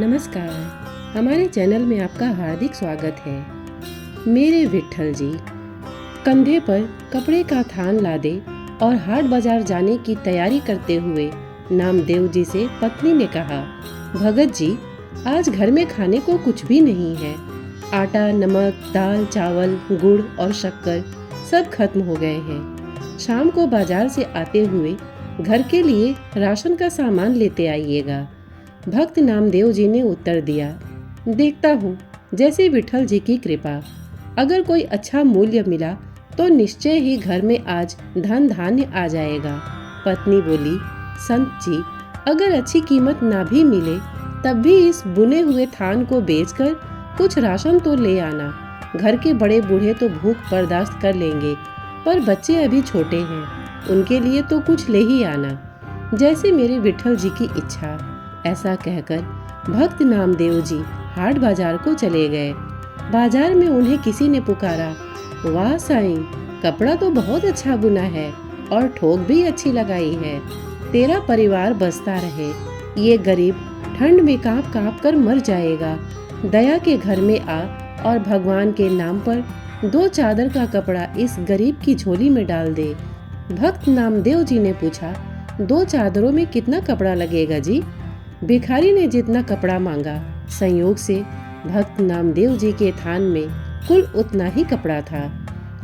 नमस्कार। हमारे चैनल में आपका हार्दिक स्वागत है। मेरे विट्ठल जी। कंधे पर कपड़े का थान लादे और हाट बाजार जाने की तैयारी करते हुए नामदेव जी से पत्नी ने कहा, भगत जी, आज घर में खाने को कुछ भी नहीं है। आटा, नमक, दाल, चावल, गुड़ और शक्कर सब खत्म हो गए हैं। शाम को बाजार से आते हुए घर के लिए राशन का सामान लेते आइएगा। भक्त नामदेव जी ने उत्तर दिया, देखता हूँ, जैसे विट्ठल जी की कृपा। अगर कोई अच्छा मूल्य मिला तो निश्चय ही घर में आज धन धान्य आ जाएगा। पत्नी बोली, संत जी, अगर अच्छी कीमत ना भी मिले तब भी इस बुने हुए थान को बेचकर कुछ राशन तो ले आना। घर के बड़े बूढ़े तो भूख बर्दाश्त कर लेंगे, पर बच्चे अभी छोटे हैं, उनके लिए तो कुछ ले ही आना, जैसे मेरे विट्ठल जी की इच्छा। ऐसा कहकर भक्त नामदेव जी हाट बाजार को चले गए। बाजार में उन्हें किसी ने पुकारा, वाह साईं, कपड़ा तो बहुत अच्छा बुना है और ठोक भी अच्छी लगाई है। तेरा परिवार बसता रहे। ये गरीब ठंड में कांप कांप कर मर जाएगा। दया के घर में आ और भगवान के नाम पर 2 चादर का कपड़ा इस गरीब की झोली में डाल दे। भक्त नामदेव जी ने पूछा, 2 चादरों में कितना कपड़ा लगेगा जी? भिखारी ने जितना कपड़ा मांगा, संयोग से भक्त नामदेव जी के थान में कुल उतना ही कपड़ा था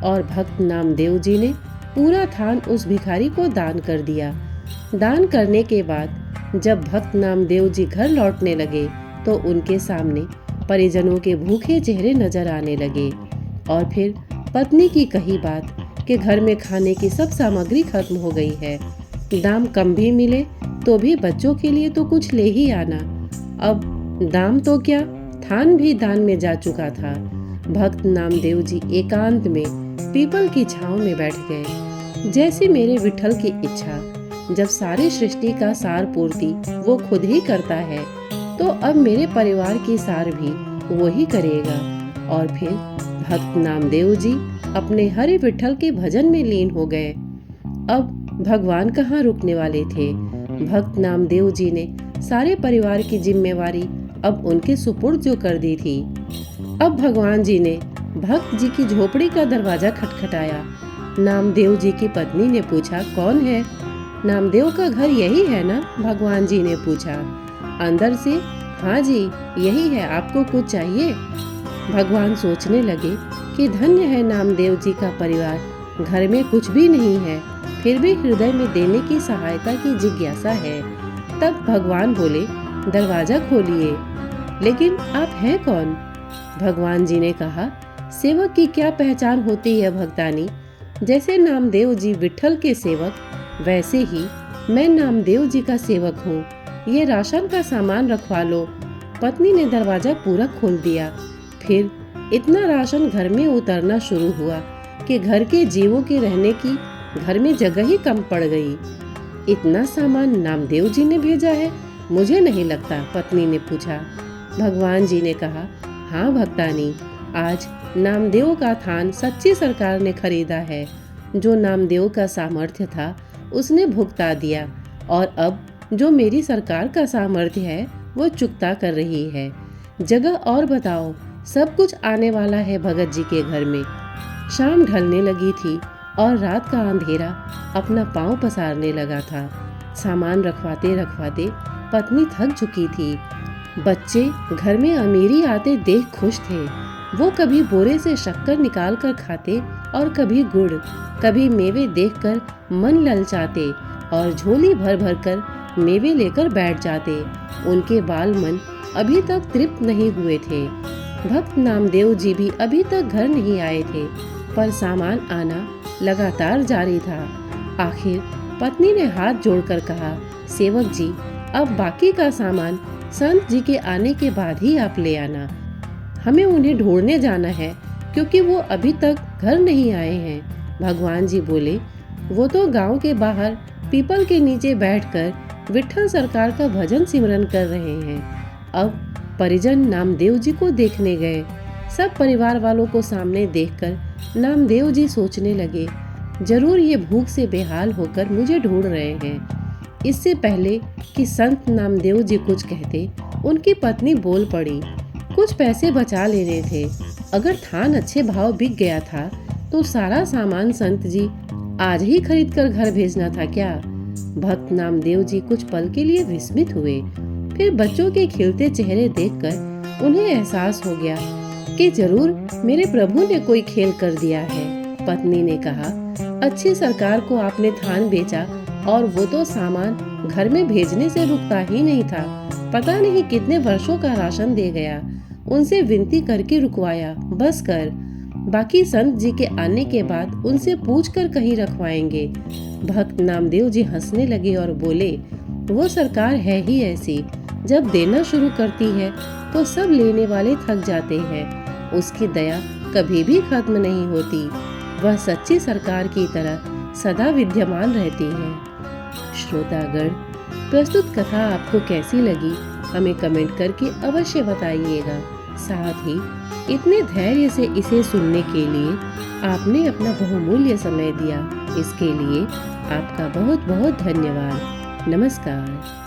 और भक्त नामदेव जी ने पूरा थान उस भिखारी को दान कर दिया। दान करने के बाद जब भक्त नामदेव जी घर लौटने लगे तो उनके सामने परिजनों के भूखे चेहरे नजर आने लगे और फिर पत्नी की कही बात कि घर में खाने की सब सामग्री खत्म हो गई है, दाम कम भी मिले तो भी बच्चों के लिए तो कुछ ले ही आना। अब दाम तो क्या, थान भी दान में जा चुका था। भक्त नामदेव जी एकांत में पीपल की छांव में बैठ गए। जैसे मेरे विट्ठल की इच्छा, जब सारी सृष्टि का सार पूर्ति वो खुद ही करता है, तो अब मेरे परिवार की सार भी वो ही करेगा। और फिर भक्त नामदेव जी अपने हरि विट्ठल के भजन में लीन हो गए। अब भगवान कहाँ रुकने वाले थे। भक्त नामदेव जी ने सारे परिवार की जिम्मेवारी अब उनके सुपुर्द जो कर दी थी। अब भगवान जी ने भक्त जी की झोपड़ी का दरवाजा खटखटाया। नामदेव जी की पत्नी ने पूछा, कौन है? नामदेव का घर यही है ना? भगवान जी ने पूछा। अंदर से, हाँ जी, यही है, आपको कुछ चाहिए? भगवान सोचने लगे कि धन्य है नामदेव जी का परिवार, घर में कुछ भी नहीं है, फिर भी हृदय में देने की सहायता की जिज्ञासा है। तब भगवान बोले, दरवाजा खोलिए। लेकिन आप हैं कौन? भगवान जी ने कहा, सेवक की क्या पहचान होती है भक्तानी? जैसे नामदेव जी विट्ठल के सेवक, वैसे ही मैं नामदेव जी का सेवक हूँ। ये राशन का सामान रखवा लो। पत्नी ने दरवाजा पूरा खोल दिया। फिर इतना राशन घर में उतरना शुरू हुआ कि घर के जीवों के रहने की घर में जगह ही कम पड़ गई। इतना सामान नामदेव जी ने भेजा है? मुझे नहीं लगता, पत्नी ने पूछा। भगवान जी ने कहा, हाँ भक्तानी, आज नामदेव का थान सच्ची सरकार ने खरीदा है। जो नामदेव का सामर्थ्य था उसने भुगता दिया और अब जो मेरी सरकार का सामर्थ्य है वो चुकता कर रही है। जगह और बताओ, सब कुछ आने वाला है भगत जी के घर में। शाम ढलने लगी थी और रात का अंधेरा अपना पांव पसारने लगा था। सामान रखवाते रखवाते पत्नी थक चुकी थी। बच्चे घर में अमीरी आते देख खुश थे। वो कभी बोरे से शक्कर निकाल कर खाते और कभी गुड़, कभी मेवे देखकर मन ललचाते और झोली भर भर कर मेवे लेकर बैठ जाते। उनके बाल मन अभी तक तृप्त नहीं हुए थे। भक्त नामदेव जी भी अभी तक घर नहीं आए थे, पर सामान आना लगातार जारी था। आखिर पत्नी ने हाथ जोड़कर कहा, सेवक जी, अब बाकी का सामान संत जी के आने के बाद ही आप ले आना। हमें उन्हें ढूंढने जाना है क्योंकि वो अभी तक घर नहीं आए हैं। भगवान जी बोले, वो तो गांव के बाहर पीपल के नीचे बैठकर विट्ठल सरकार का भजन सिमरन कर रहे हैं। अब परिजन नामदेव जी को देखने गए। सब परिवार वालों को सामने देखकर नामदेव जी सोचने लगे, जरूर ये भूख से बेहाल होकर मुझे ढूंढ रहे हैं। इससे पहले कि संत नामदेव जी कुछ कहते, उनकी पत्नी बोल पड़ी, कुछ पैसे बचा लेने थे। अगर थान अच्छे भाव बिक गया था तो सारा सामान संत जी आज ही खरीद कर घर भेजना था क्या? भक्त नामदेव जी कुछ पल के लिए विस्मित हुए। फिर बच्चों के खिलते चेहरे देखकर उन्हें एहसास हो गया कि जरूर मेरे प्रभु ने कोई खेल कर दिया है। पत्नी ने कहा, अच्छी सरकार को आपने थान बेचा और वो तो सामान घर में भेजने से रुकता ही नहीं था। पता नहीं कितने वर्षों का राशन दे गया। उनसे विनती करके रुकवाया, बस कर। बाकी संत जी के आने के बाद उनसे पूछ कर कहीं रखवाएंगे। भक्त नामदेव जी हंसने लगे और बोले, वो सरकार है ही ऐसी, जब देना शुरू करती है तो सब लेने वाले थक जाते हैं। उसकी दया कभी भी खत्म नहीं होती। वह सच्ची सरकार की तरह सदा विद्यमान रहती है। श्रोतागण, प्रस्तुत कथा आपको कैसी लगी हमें कमेंट करके अवश्य बताइएगा। साथ ही इतने धैर्य से इसे सुनने के लिए आपने अपना बहुमूल्य समय दिया, इसके लिए आपका बहुत बहुत धन्यवाद। नमस्कार।